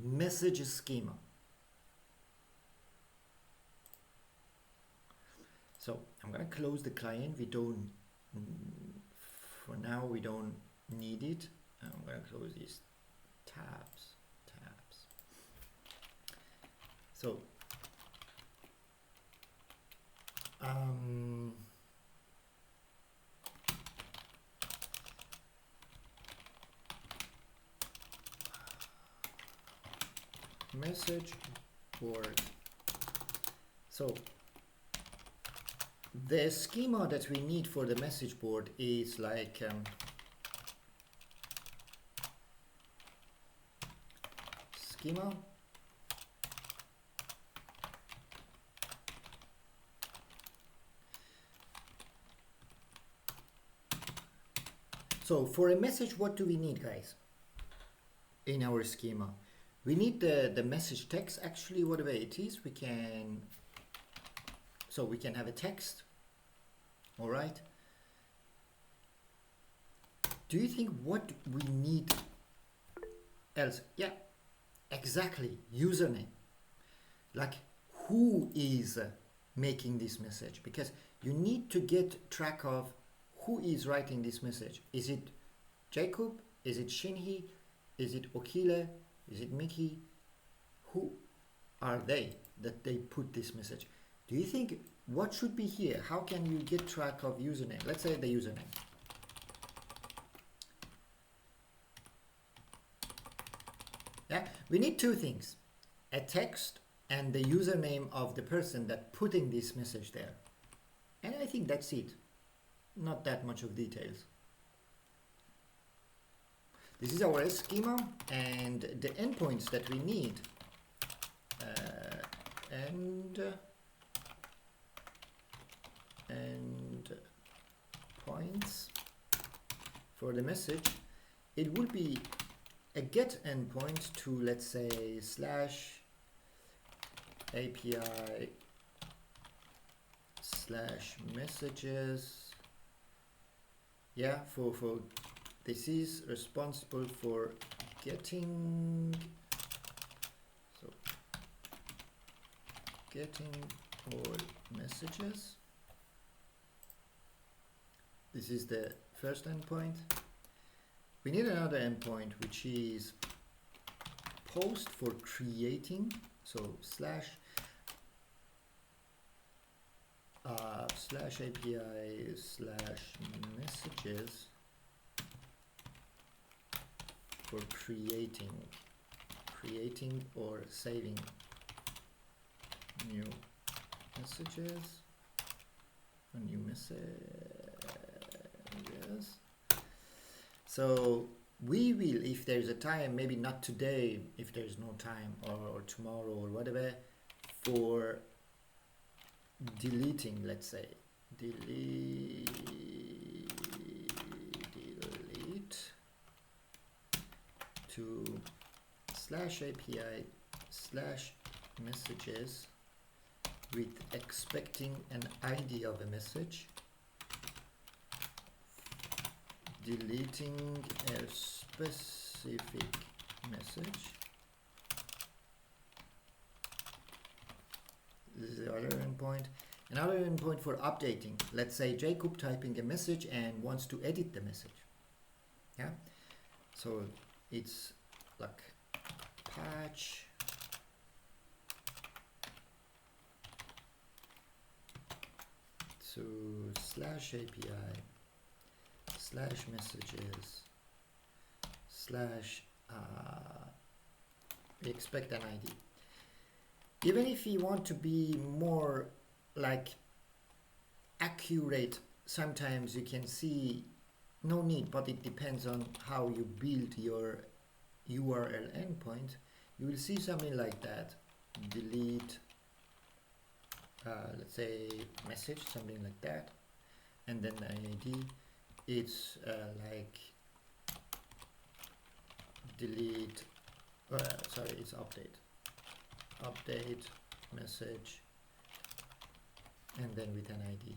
message schema. So I'm going to close the client. We don't, for now, we don't need it. I'm going to close these tabs. So message board. So the schema that we need for the message board is like schema So for a message, what do we need, guys, in our schema? We need the message text, actually, whatever it is, we can have a text. All right. Do you think what we need else? Yeah, exactly. Username. Like, who is making this message? Because you need to get track of who is writing this message. Is it Jacob? Is it Shinhee? Is it Okile? Is it Mickey? Who are they that they put this message? Do you think what should be here? How can you get track of username? Let's say the username. Yeah, we need two things, a text and the username of the person that putting this message there. And I think that's it. Not that much of details. This is our schema, and the endpoints that we need. And points for the message. It would be a get endpoint to, let's say, /API /messages. Yeah, for this is responsible for getting all messages. This is the first endpoint. We need another endpoint which is post for creating, so /API /messages for creating or saving new messages or new messages. So we will, if there's a time, maybe not today, if there's no time, or tomorrow or whatever, for deleting, let's say, delete to /API /messages with expecting an ID of a message, deleting a specific message. This is the other endpoint. Another endpoint for updating. Let's say Jacob typing a message and wants to edit the message. Yeah. So it's like patch to /API /messages we expect an ID. Even if you want to be more like accurate, sometimes you can see no need, but it depends on how you build your URL endpoint. You will see something like that. Delete, let's say message, something like that, and then the ID. It's like delete. Sorry, it's update message, and then with an ID.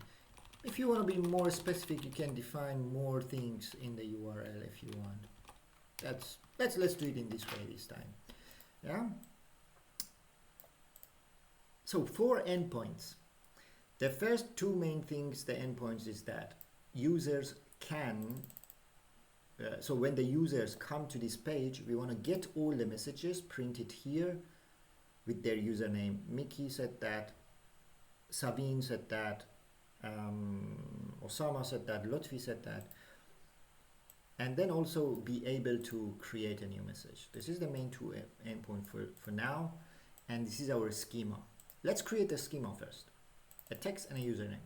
If you want to be more specific, you can define more things in the URL if you want. Let's do it in this way this time. Yeah. So for endpoints, the first two main things the endpoints is that users can. So when the users come to this page, we want to get all the messages printed here with their username. Mickey said that, Sabine said that, Osama said that, Lotfi said that, and then also be able to create a new message. This is the main two endpoint for now, and this is our schema. Let's create a schema first, a text and a username.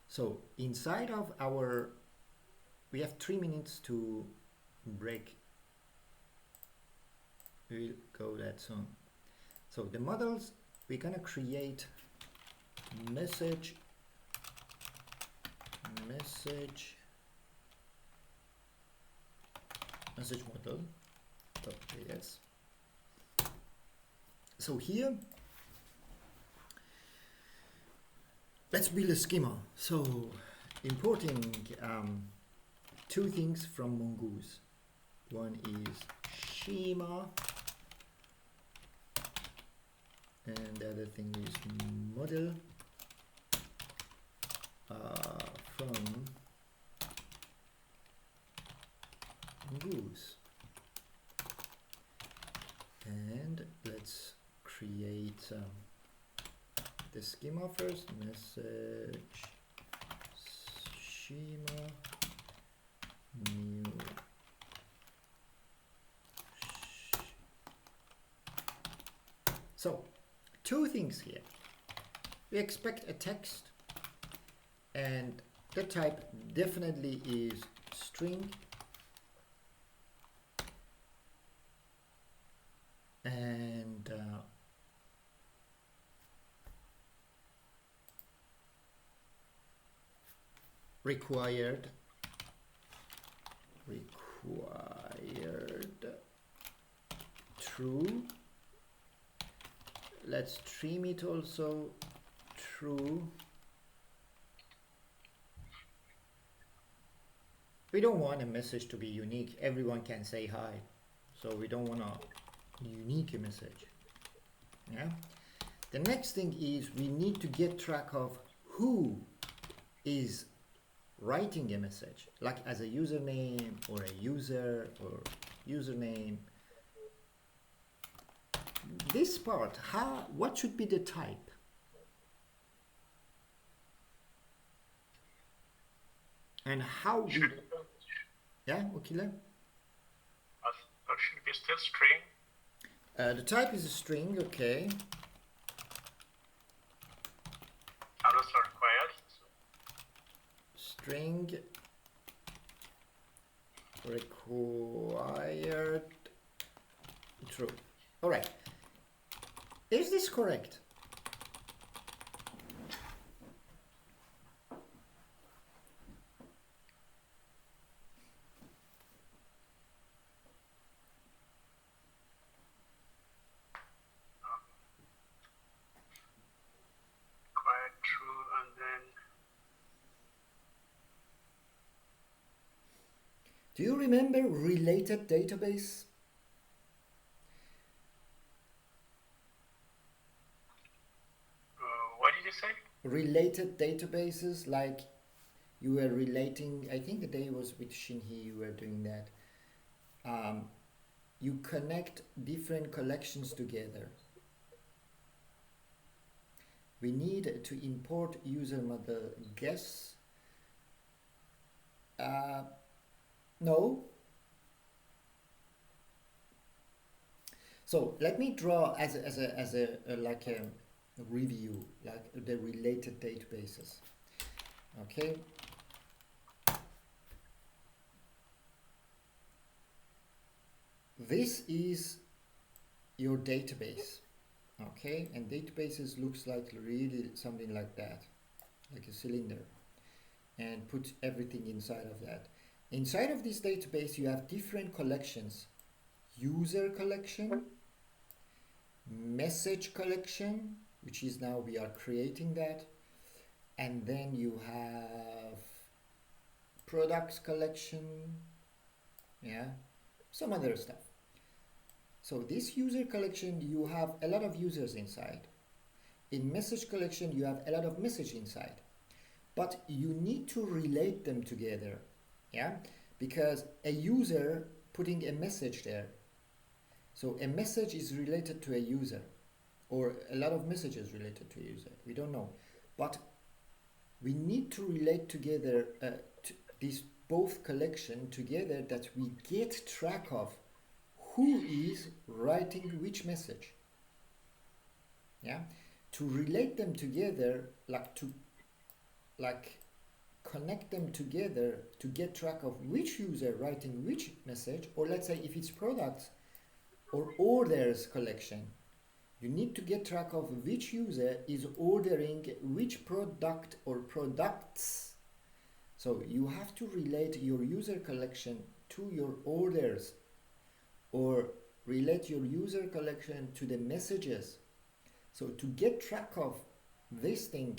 So inside of our, we have 3 minutes to break. We'll go that soon. So the models, we're gonna create message model.js. So here, let's build a schema. So importing two things from Mongoose. One is schema, and the other thing is model from Mongoose. And let's create the schema first. Message schema new. So two things here. We expect a text, and the type definitely is string, and required true. Let's trim it also true. We don't want a message to be unique. Everyone can say hi, so we don't want a unique message. Yeah. The next thing is we need to get track of who is writing a message, like as a username or a user or username. This part, what should be the type? And how we, yeah, Okila?
That should be still string.
The type is a string, okay.
And also required.
String required true. All right. Is this correct?
Required true, and then
Do you remember related database?
what did you say?
Related databases, like you were relating, I think the day was with Shinhee, you were doing that. You connect different collections together. We need to import user model guess. No. So let me draw as a like a review, like the related databases. Okay. This is your database. Okay, and databases looks like really something like that, like a cylinder, and put everything inside of that. Inside of this database you have different collections: user collection, message collection, which is now we are creating that, and then you have products collection, yeah, some other stuff. So this user collection, you have a lot of users inside. In message collection, you have a lot of message inside. But you need to relate them together, yeah? Because a user putting a message there. So a message is related to a user, or a lot of messages related to a user. We don't know. But we need to relate together these both collection together, that we get track of who is writing which message. Yeah, to relate them together, like connect them together to get track of which user writing which message, or let's say if it's products or orders collection, you need to get track of which user is ordering which product or products. So you have to relate your user collection to your orders or relate your user collection to the messages. So to get track of this thing,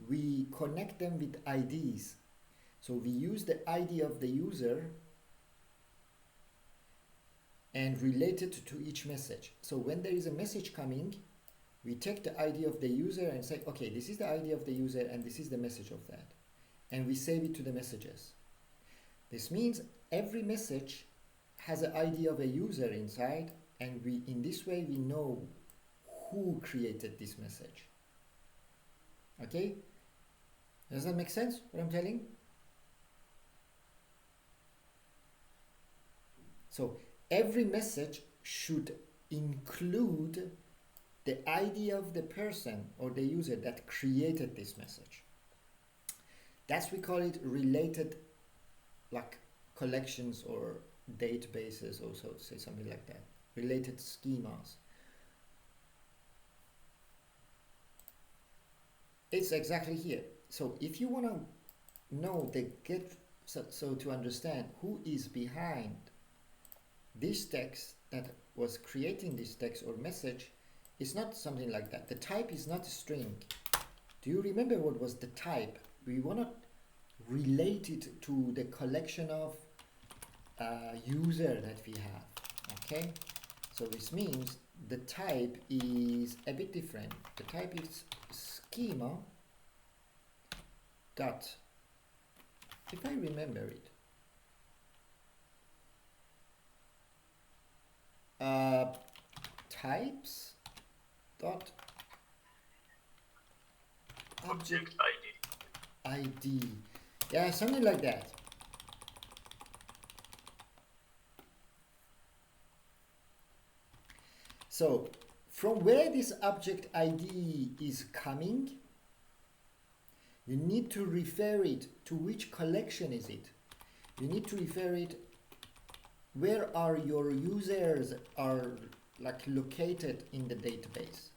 we connect them with IDs. So we use the ID of the user and relate it to each message. So when there is a message coming, we take the ID of the user and say, okay, this is the ID of the user and this is the message of that. And we save it to the messages. This means every message has an ID of a user inside, and we, in this way, we know who created this message. Okay? Does that make sense, what I'm telling? So every message should include the ID of the person or the user that created this message. That's, we call it related, like collections or databases, or so to say, something like that. Related schemas. It's exactly here. So if you want to know the so to understand who is behind this text that was creating this text or message, it's not something like that. The type is not a string. Do you remember what was the type? We want to relate it to the collection of user that we have. Okay, so this means the type is a bit different. The type is schema dot, if I remember it, types dot object ID. Yeah, something like that. So from where this object ID is coming, you need to refer it to which collection is it. You need to refer it where are your users are like located in the database.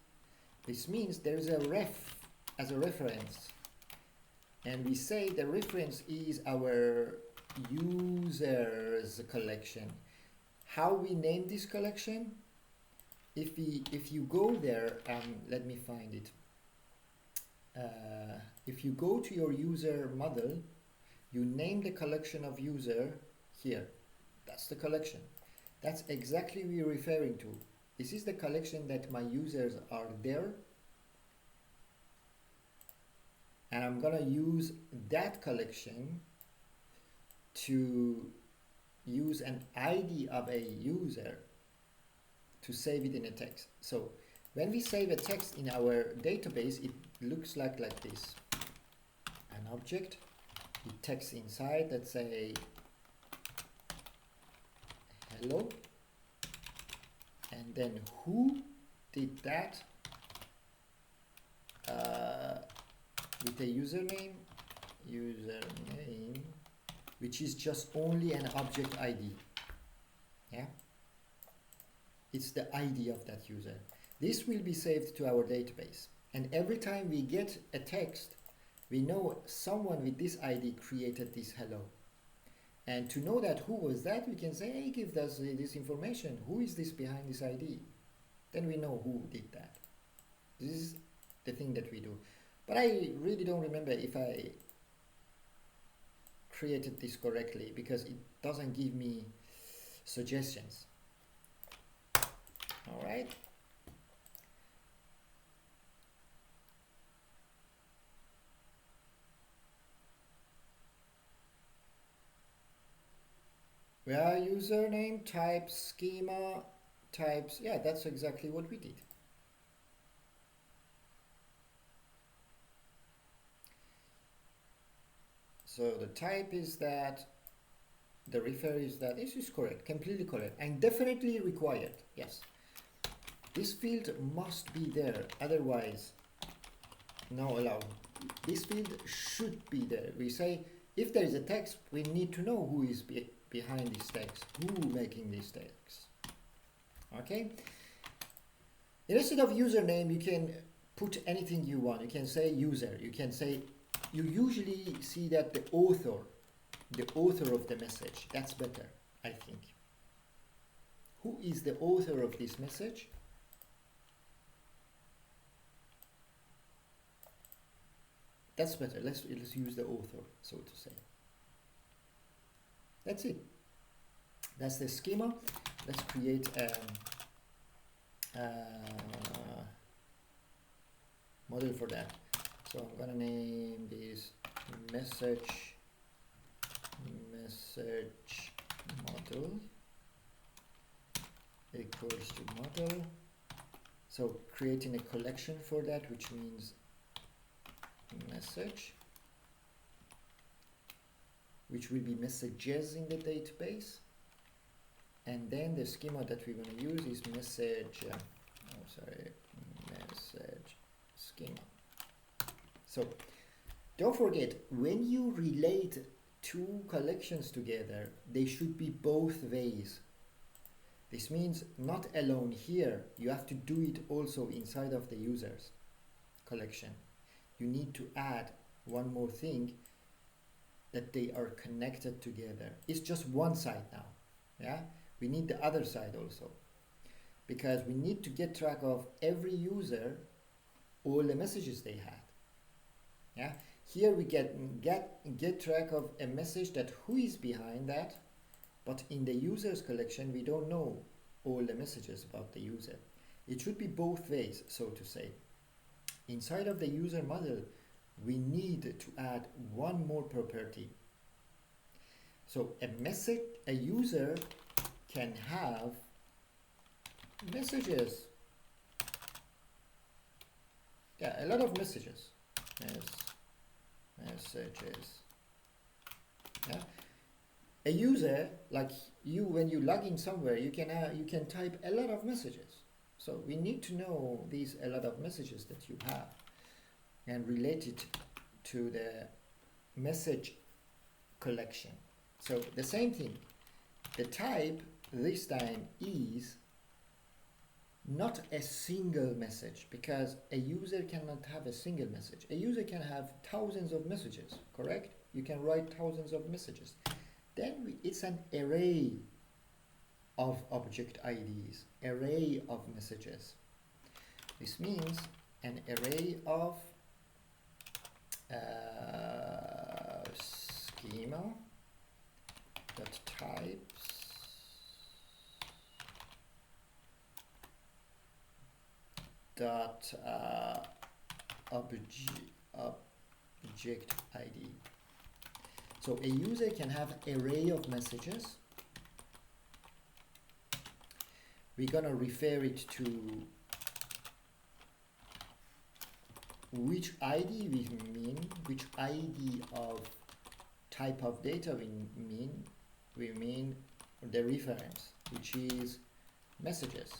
This means there is a ref as a reference, and we say the reference is our users collection. How we name this collection? If you go there, let me find it. If you go to your user model, you name the collection of user here. That's the collection. That's exactly what we're referring to. This is the collection that my users are there. And I'm gonna use that collection to use an ID of a user to save it in a text. So when we save a text in our database, it looks like this. An object, it text inside, let's say hello, and then who did that with a username, which is just only an object ID. Yeah, it's the ID of that user. This will be saved to our database, and every time we get a text, we know someone with this ID created this hello. And to know that who was that, we can say, hey, give us this information. Who is this behind this ID? Then we know who did that. This is the thing that we do. But I really don't remember if I created this correctly, because it doesn't give me suggestions. All right. Where username, type, schema, types. Yeah, that's exactly what we did. So the type is that, the refer is that. This is correct, completely correct, and definitely required. Yes, this field must be there, otherwise no allow. This field should be there. We say if there is a text, we need to know who is behind this text, who making this text. Okay, instead of username, you can put anything you want. You can say user, you can say, you usually see that the author of the message, that's better, I think. Who is the author of this message? That's better. Let's use the author, so to say. That's it. That's the schema. Let's create a model for that. So I'm gonna name this message model equals to model. So creating a collection for that, which means message, which will be messages in the database. And then the schema that we're going to use is message schema. So don't forget, when you relate two collections together, they should be both ways. This means not alone here, you have to do it also inside of the user's collection. You need to add one more thing, that they are connected together. It's just one side now. Yeah, we need the other side also, because we need to get track of every user, all the messages they had. Yeah, here we get track of a message that who is behind that, but in the users collection we don't know all the messages about the user. It should be both ways, so to say. Inside of the user model, we need to add one more property. So a user can have messages. Yeah, a lot of messages. Messages. Yeah. A user, like you, when you log in somewhere, you can type a lot of messages. So we need to know these a lot of messages that you have and relate it to the message collection. So the same thing. The type this time is not a single message, because a user cannot have a single message. A user can have thousands of messages, correct? You can write thousands of messages. Then it's an array of object IDs, array of messages. This means an array of schema dot types dot object ID. So a user can have array of messages. We're gonna refer it to which ID we mean, which ID of type of data we mean the reference, which is messages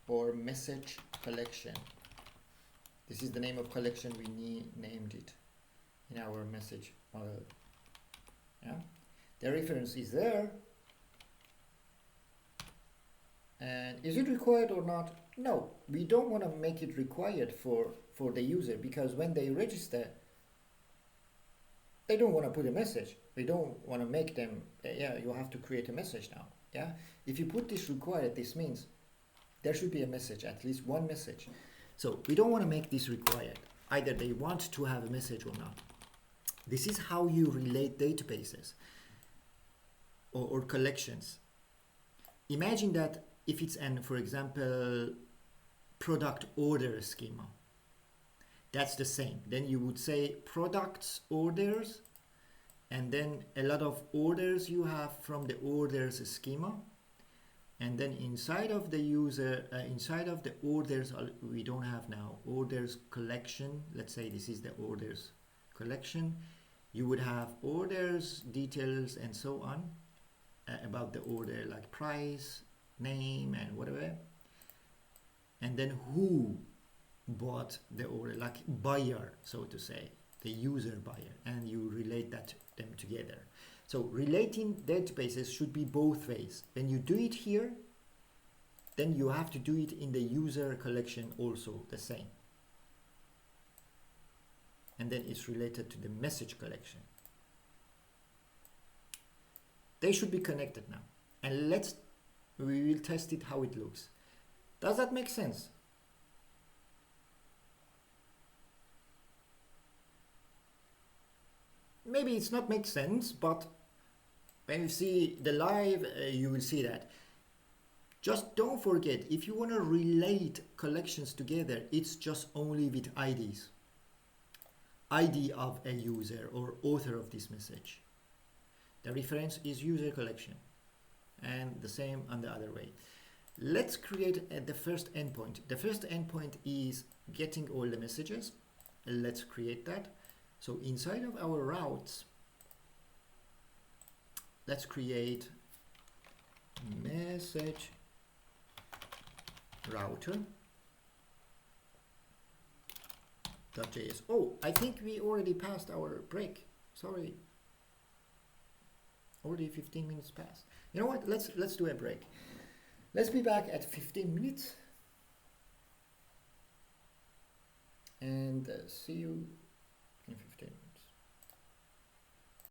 or message collection. This is the name of collection we named it in our message model. Yeah, the reference is there. And is it required or not? No, we don't want to make it required for the user, because when they register, they don't want to put a message. We don't want to make them, yeah, you have to create a message now. Yeah, if you put this required, this means there should be a message, at least one message. So we don't want to make this required. Either they want to have a message or not. This is how you relate databases or collections. Imagine that if it's for example, product order schema, that's the same. Then you would say products orders, and then a lot of orders you have from the orders schema. And then inside of the user, inside of the orders, we don't have now orders collection. Let's say this is the orders collection. You would have orders, details, and so on about the order, like price, name, and whatever. And then who bought the order, like buyer, so to say, the user buyer, and you relate them together. So relating databases should be both ways. When you do it here, then you have to do it in the user collection also the same. And then it's related to the message collection. They should be connected now. and we will test it how it looks. Does that make sense? Maybe it's not make sense, but when you see the live, you will see that. Just don't forget, if you want to relate collections together, it's just only with IDs. ID of a user or author of this message. The reference is user collection, and the same on the other way. Let's create the first endpoint. The first endpoint is getting all the messages. Let's create that. So inside of our routes, let's create message router.js. Oh, I think we already passed our break. Sorry. Already 15 minutes past. You know what? Let's do a break. Let's be back at 15 minutes. And see you in 15 minutes.